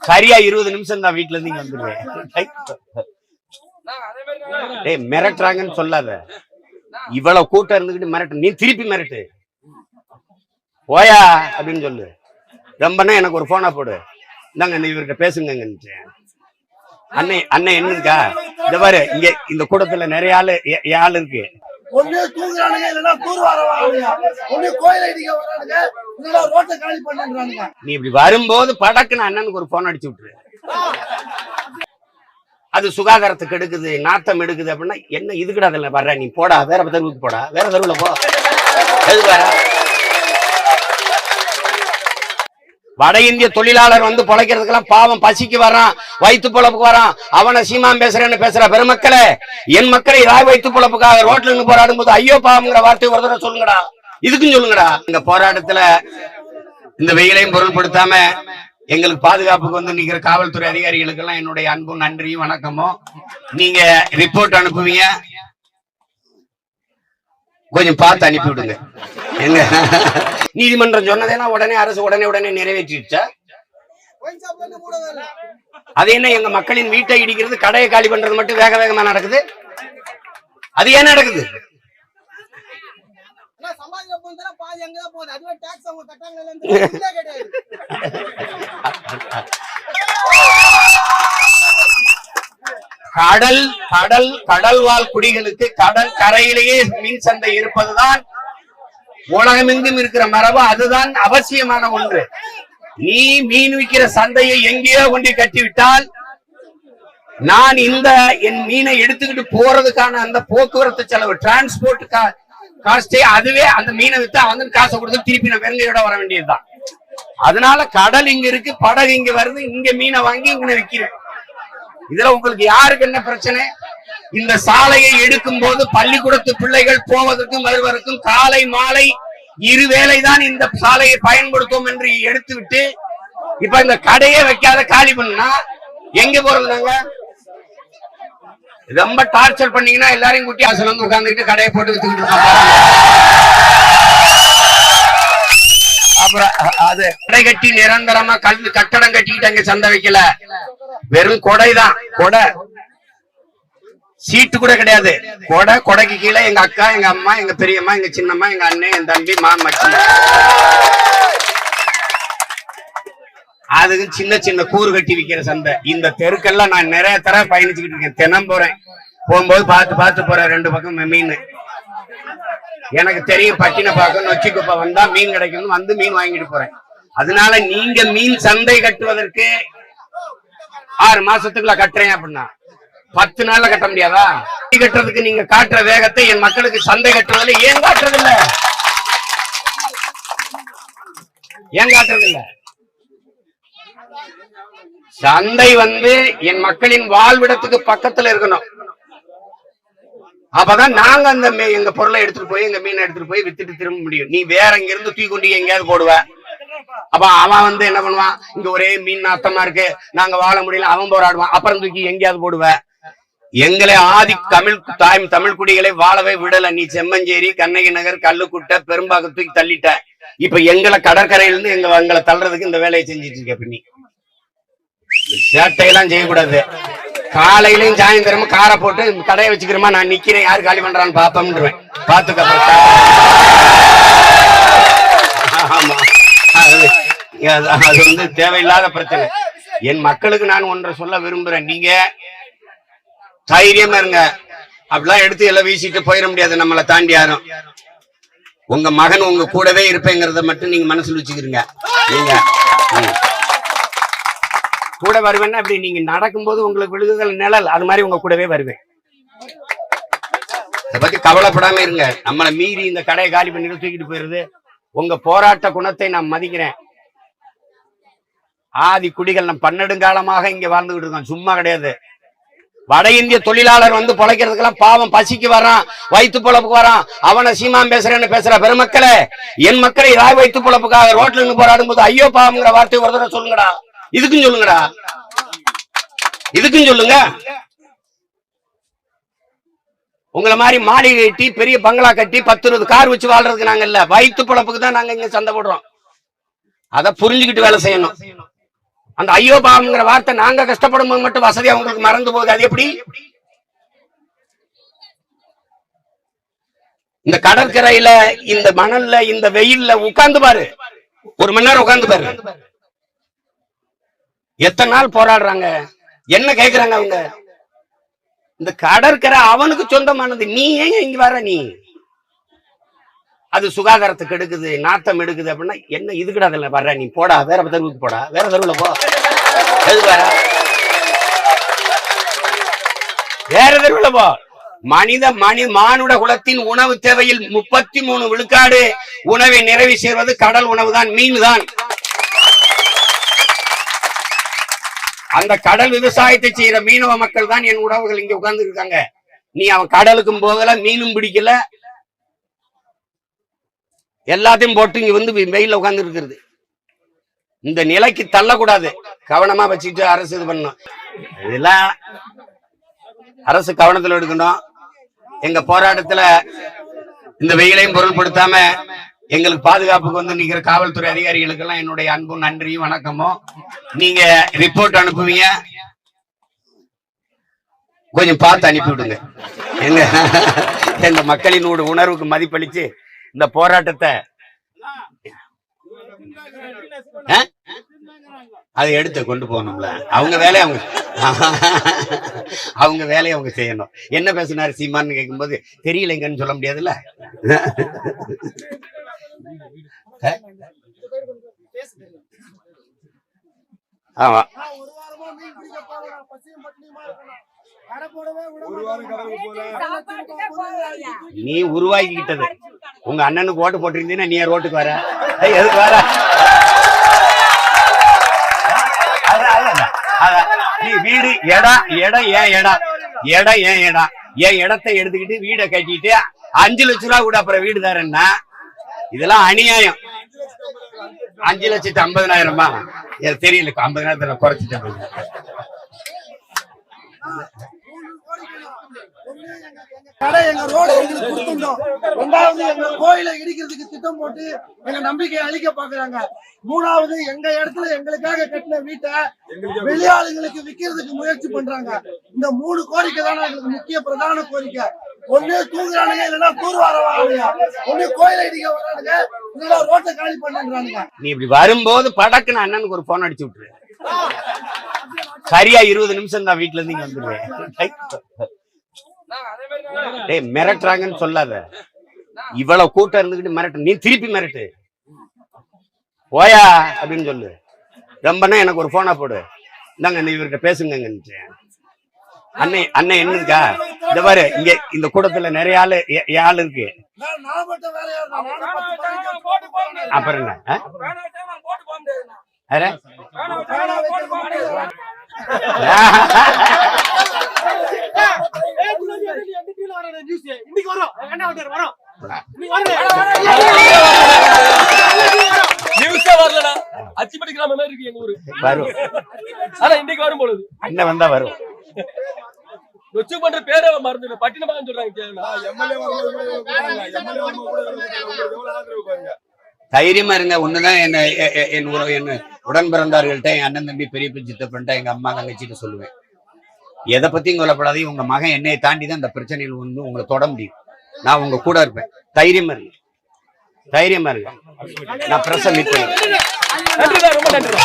சரியா 20 நிமிஷம் தான் வீட்டுல இருந்து இங்க வந்துருவேன். மிரட்டுறாங்கன்னு சொல்லாத. இவ்வளவு கூட்டம் இருந்துகிட்டு மிரட்டு, நீ திருப்பி மிரட்டு. போயா அப்படின்னு சொல்லு. ரொம்பனா எனக்கு ஒரு போனா போடு, இந்தாங்க இவர்கிட்ட பேசுங்க. அண்ணன் என்ன இருக்கா, இந்த பாரு இங்க இந்த கூட்டத்துல நிறைய ஆள் இருக்கு. ஒண்ணு தூங்குறானுங்க, இல்லைன்னா தூர்வார வரானுங்க, ஒண்ணு கோயில் அடிக்க வரானுங்க, இல்லைன்னா ரோட்டை காலி பண்ணுறானுங்க. நீ இப்படி வரும்போது படக்குன்னு அண்ணனுக்கு ஒரு போன் அடிச்சு விட்டுரு. அது சுகாதாரத்துக்கு எடுக்குது, நாத்தம் எடுக்குது அப்படின்னா என்ன இதுக்கிட்ட அதில் வர்ற, நீ போடா, வேற தெருவுக்கு போடா, வேற தெருவுல போ. எது வேற வட இந்திய தொழிலாளர் வந்து பொழைக்கிறதுக்கெல்லாம் பாவம், பசிக்கு வரான், வயிற்று பொழப்புக்கு வரான், அவனை சீமான் பேசுறேன்னு பேசுற பெருமக்களே, என் மக்களை ராய் வயிற்று பொழப்புக்காக ரோட்ல இருந்து போராடும் போது ஐயோ பாவம்ங்கிற வார்த்தை ஒரு தடவை சொல்லுங்கடா. இதுக்கும் சொல்லுங்கடா. இந்த போராட்டத்துல இந்த வெயிலையும் பொருள்படுத்தாம எங்களுக்கு பாதுகாப்புக்கு வந்து நிக்கிற காவல்துறை அதிகாரிகளுக்கு எல்லாம் என்னுடைய அன்பும் நன்றியும் வணக்கமும். நீங்க ரிப்போர்ட் அனுப்புவீங்க, கொஞ்சம் பார்த்து அனுப்பி விடுங்க. எங்க நீதிமன்றம் சொன்னதெல்லாம் உடனே அரசு உடனே நிறைவேற்றிடுச்சா? அது என்ன எங்க மக்களின் வீட்டை இடிக்கிறது, கடையை காலி பண்றது மட்டும் வேக வேகமா நடக்குது? அது ஏன் நடக்குது? கடல்வாழ் குடிகளுக்கு கடல் கரையிலேயே மீன் சந்தை இருப்பதுதான் உலகமெங்கும் இருக்கிற மரபு. அதுதான் அவசியமான ஒன்று. நீ மீன் விற்கிற சந்தையை எங்கேயோ கொண்டு கட்டிவிட்டால் நான் என் மீனை எடுத்துக்கிட்டு போறதுக்கான அந்த போக்குவரத்து செலவு, டிரான்ஸ்போர்ட் காஸ்டே, அதுவே அந்த மீனை வித்து அவங்க காசை கொடுத்து திருப்பி நான் வெறுங்கையோட வர வேண்டியதுதான். அதனால கடல் இங்க இருக்கு, படகு இங்க வருது, இங்க மீனை வாங்கி இங்க விற்கிறேன். இதுல உங்களுக்கு யாருக்கு என்ன பிரச்சனை? இந்த சாலையை எடுக்கும் போது பள்ளிக்கூடத்து பிள்ளைகள் போவதற்கும் வருவதற்கும் காலை மாலை இருவேளைதான் இந்த சாலையை பயன்படுத்தும் என்று எடுத்து விட்டு இப்ப இந்த கடையே வைக்காத காலி பண்ணா எங்க போறது? நாங்க ரொம்ப டார்ச்சர் பண்ணீங்கன்னா எல்லாரையும் கூட்டி ஆசை வந்து உட்கார்ந்துட்டு கடையை போட்டு வித்துக்கிட்டு இருக்கோம். அப்புறம் அது கடை கட்டி நிரந்தரமா கட்டடம் கட்டிக்கிட்டு அங்க சந்தை வைக்கல, வெறும் கொடைதான். கொடை சீட்டு கூட கிடையாது. கொடைக்கு கீழே எங்க அக்கா, எங்க அம்மா, எங்க பெரியம்மா, எங்க சின்னம்மா, எங்க அண்ணன், என் தம்பி, மாமச்சி, அதுக்கு சின்ன சின்ன கூறு கட்டி விற்கிற சந்தை. இந்த தெருக்கெல்லாம் நான் நிறைய தர பயணிச்சுக்கிட்டு இருக்கேன். தினம் போறேன், போகும்போது பார்த்து போறேன். 2 பக்கம் மீன். எனக்கு தெரியும் பட்டினப்பாக்கம் நொச்சி குப்பை வந்தா மீன் கிடைக்கும், வந்து மீன் வாங்கிட்டு போறேன். அதனால நீங்க மீன் சந்தை கட்டுவதற்கு 6 மாசத்துக்குள்ள கட்டுறேன் அப்படின்னா 10 நாள்ல கட்ட முடியாதா? கட்டுறதுக்கு நீங்க காட்டுற வேகத்தை என் மக்களுக்கு சந்தை கட்டுறதுல ஏன் காட்டுறது இல்ல? சந்தை வந்து என் மக்களின் வாழ்விடத்துக்கு பக்கத்துல இருக்கணும். அப்பதான் நாங்க அந்த எங்க பொருளை எடுத்துட்டு போய், எங்க மீனை எடுத்துட்டு போய் வித்துட்டு திரும்ப முடியும். நீ வேற இங்க இருந்து தூக்கி கொண்டு எங்கேயாவது போடுவ. அப்ப அவன் வந்து என்ன பண்ணுவான், இங்க ஒரே மீன் நாத்தமா இருக்கு, நாங்க வாழ முடியல, அவன் போராடுவான். அப்புறம் தூக்கி எங்கேயாவது போடுவ. எங்களை ஆதி தமிழ் குடிகளை வாழவே விடல. நீ செம்மஞ்சேரி, கண்ணகி நகர், கல்லுக்குட்டை, பெரும்பாக்கம் தூக்கி தள்ளிட்ட. இப்ப எங்களை கடற்கரையில இருந்து எங்களை தள்ளுறதுக்கு இந்த வேலையை செஞ்சிட்டு இருக்க. நீ சேட்டையெல்லாம் செய்யக்கூடாது. காலையிலையும் சாயந்தரமும் காரை போட்டு கடையை வச்சுக்கிறோமா, நான் நிக்கிறேன், யாரு காலி பண்றான்னு பாப்போம்ன்றேன். பாத்துக்க. ஆமா, அது வந்து தேவையில்லாத பிரச்சனை. என் மக்களுக்கு நான் ஒன்றை சொல்ல விரும்புறேன். நீங்க தைரியமா இருங்க. அப்படிலாம் எடுத்து எல்லாம் வீசிட்டு போயிட முடியாது. நம்மளை தாண்டி யாரும். உங்க மகன் உங்க கூடவே இருப்பேங்கிறத மட்டும் நீங்க மனசுல வச்சுக்கிறீங்க. நீங்க கூட வருவேன்னா அப்படி நீங்க நடக்கும்போது உங்களுக்கு விழுகுதல் நிழல், அது மாதிரி உங்க கூடவே வருவேன். இதை பத்தி கவலைப்படாம இருங்க. நம்மளை மீறி இந்த கடையை காலி பண்ணிட்டு தூக்கிட்டு போயிருது. உங்க போராட்ட குணத்தை நான் மதிக்கிறேன். ஆதி குடிகள் நம்ம பன்னெடுங்காலமாக இங்க வாழ்ந்துகிட்டு இருக்கோம், சும்மா கிடையாது. வட இந்திய தொழிலாளர் வந்து பொழைக்கிறதுக்கெல்லாம் பாவம், பசிக்கு வரான், வயிற்று பொழப்புக்கு வரான், அவனை சீமான் பேசுறேன்னு பேசுற பெருமக்களே, என் மக்களை ராய் வயிற்று பொழப்புக்காக ரோட்ல இருந்து போராடும் போது ஐயோ பாவம்ங்கிற வார்த்தை ஒரு தடவை சொல்லுங்கடா. இதுக்கும் சொல்லுங்கடா. இதுக்கும் சொல்லுங்க. உங்களை மாதிரி மாளிகை கட்டி, பெரிய பங்களா கட்டி, 10-20 கார் வச்சு வாழ்றதுக்கு நாங்க இல்ல, வயிற்று பொழப்புக்கு தான் நாங்க இங்க சண்டை போடுறோம். அதை புரிஞ்சுக்கிட்டு வேலை செய்யணும். அந்த ஐயோ பாவம்ங்கிற வார்த்தை நாங்க கஷ்டப்படும் போது மட்டும் வசதி அவங்களுக்கு மறந்து போகுது. அது எப்படி? இந்த கடற்கரையில இந்த மணல்ல இந்த வெயில்ல உட்கார்ந்து பாரு, 1 மணி நேரம் உட்கார்ந்து பாரு. எத்தனை நாள் போராடுறாங்க, என்ன கேக்குறாங்க அவங்க? இந்த கடற்கரை அவனுக்கு சொந்தமானது, நீ ஏன் இங்க வர? நீ அது சுகாதாரத்துக்கு எடுக்குது, நாத்தம் எடுக்குது அப்படின்னா என்ன இதுக்கிட்ட அதுல வர்ற? நீ போடா, வேற தெருவுக்கு போடா, வேற தெருவுல போ. எதுக்கு வர? வேற தெருவுல போ. மானுட குலத்தின் உணவு தேவையில் 33 விழுக்காடு உணவை நிறைவு செய்வது கடல் உணவு தான், மீன் தான். அந்த கடல் விவசாயத்தை செய்யற மீனவ மக்கள் தான் என் உணவுகள் இங்க உட்கார்ந்து இருக்காங்க. நீ அவன் கடலுக்கும் போகல, மீனும் பிடிக்கல, எல்லாத்தையும் போட்டு இங்க வந்து வெயில உட்கார்ந்து இருக்கிறது. இந்த நிலைக்கு தள்ளக்கூடாது, கவனமா வச்சுட்டு அரசு இது பண்ணணும். இதெல்லாம் அரசு கவனத்துல எடுக்கணும். எங்க போராட்டத்துல இந்த வெயிலையும் பொருள்படுத்தாம எங்களுக்கு பாதுகாப்புக்கு வந்து நிக்கிற காவல்துறை அதிகாரிகளுக்கு எல்லாம் என்னுடைய அன்பும் நன்றியும் வணக்கமும். நீங்க ரிப்போர்ட் அனுப்புவீங்க, கொஞ்சம் பார்த்து அனுப்பிவிடுங்க. எங்க மக்களின் உணர்வுக்கு மதிப்பளிச்சு இந்த போராட்டத்தை அதை எடுத்து கொண்டு போகணும்ல. அவங்க வேலையை அவங்க செய்யணும். என்ன பேசினாரு சீமான்னு கேட்கும்போது தெரியலைங்கன்னு சொல்ல முடியாதுல்ல. ஆமா, நீ உருவாக்கிக்கிட்டது. உங்க அண்ணனுக்கு ஓட்டு போட்டிருந்தீங்கன்னா நீ ரோட்டுக்கு வர, எதுக்கு வர? நீ வீடு இடம் என் இடத்தை எடுத்துக்கிட்டு வீடை கட்டிட்டு 5 லட்சம் ரூபா கூட அப்புறம் வீடு தரேன்னா இதெல்லாம் அநியாயம். 5,50,000 தெரியல, 50,000 குறைச்சிட்டேன். கடை எங்க ரோடு எங்களுக்கு கொடுத்துட்டோம். 2வது எங்க கோயிலை இடிக்கிறதுக்கு திட்டம் போட்டு எங்க நம்பிக்கையை அழிக்க பாக்குறாங்க. 3வது எங்க இடத்துல எங்களுக்காக கட்டின வீட்டை வெளியாளுங்களுக்கு விக்கிறதுக்கு முயற்சி பண்றாங்க. இந்த 3 கோரிக்கை தானே எங்களுக்கு முக்கிய பிரதான கோரிக்கை. ஒண்ணு தூங்குறானுங்க, இல்லைன்னா தூர்வார வரானுங்க, ஒண்ணு கோயிலை இடிக்க வரானுங்க, இல்லைன்னா ரோட்டை காலி பண்றானுங்க. நீ இப்படி வரும்போது படக்குன்னு அண்ணனுக்கு ஒரு போன் அடிச்சு விட்டுரு. சரியா 20 நிமிஷம் தான் வீட்டுல இருந்து இங்க வந்துருவேன். மிரட்டுறாங்கன்னு சொல்லாத. இவ்வளவு கூட்டம் இருந்துகிட்டு மிரட்டு, நீ திருப்பி மிரட்டு. ஓயா அப்படின்னு சொல்லு. ரொம்பனா எனக்கு ஒரு போனா போடு, இந்தாங்க இவர்கிட்ட பேசுங்க. அண்ணன் என்ன இருக்கா? இந்த பாரு, இங்க இந்த கூட்டத்துல நிறைய ஆள் இருக்கு. அப்புறம் என்ன அண்ணன் வந்தா வரும். பேர மறந்து பட்டினமாக சொல்றாங்க. தைரியமா இருங்க. ஒண்ணுதான் என்ன உடன் பிறந்தார்கள்ட்ட, என் அண்ணன் தம்பி பெரிய சித்தப்பன்ட்ட, எங்க அம்மா தங்கச்சிட்டு சொல்லுவேன், எதை பத்தியும் கொல்லப்படாது. உங்க மகன் என்னையை தாண்டி தான் இந்த பிரச்சனையில் வந்து உங்களை தொட முடியும். நான் உங்க கூட இருப்பேன். தைரியமா இருங்க, தைரியமா இருங்க. நான் பிரஸ் மீட் பண்ணுறேன். ரொம்ப நன்றி.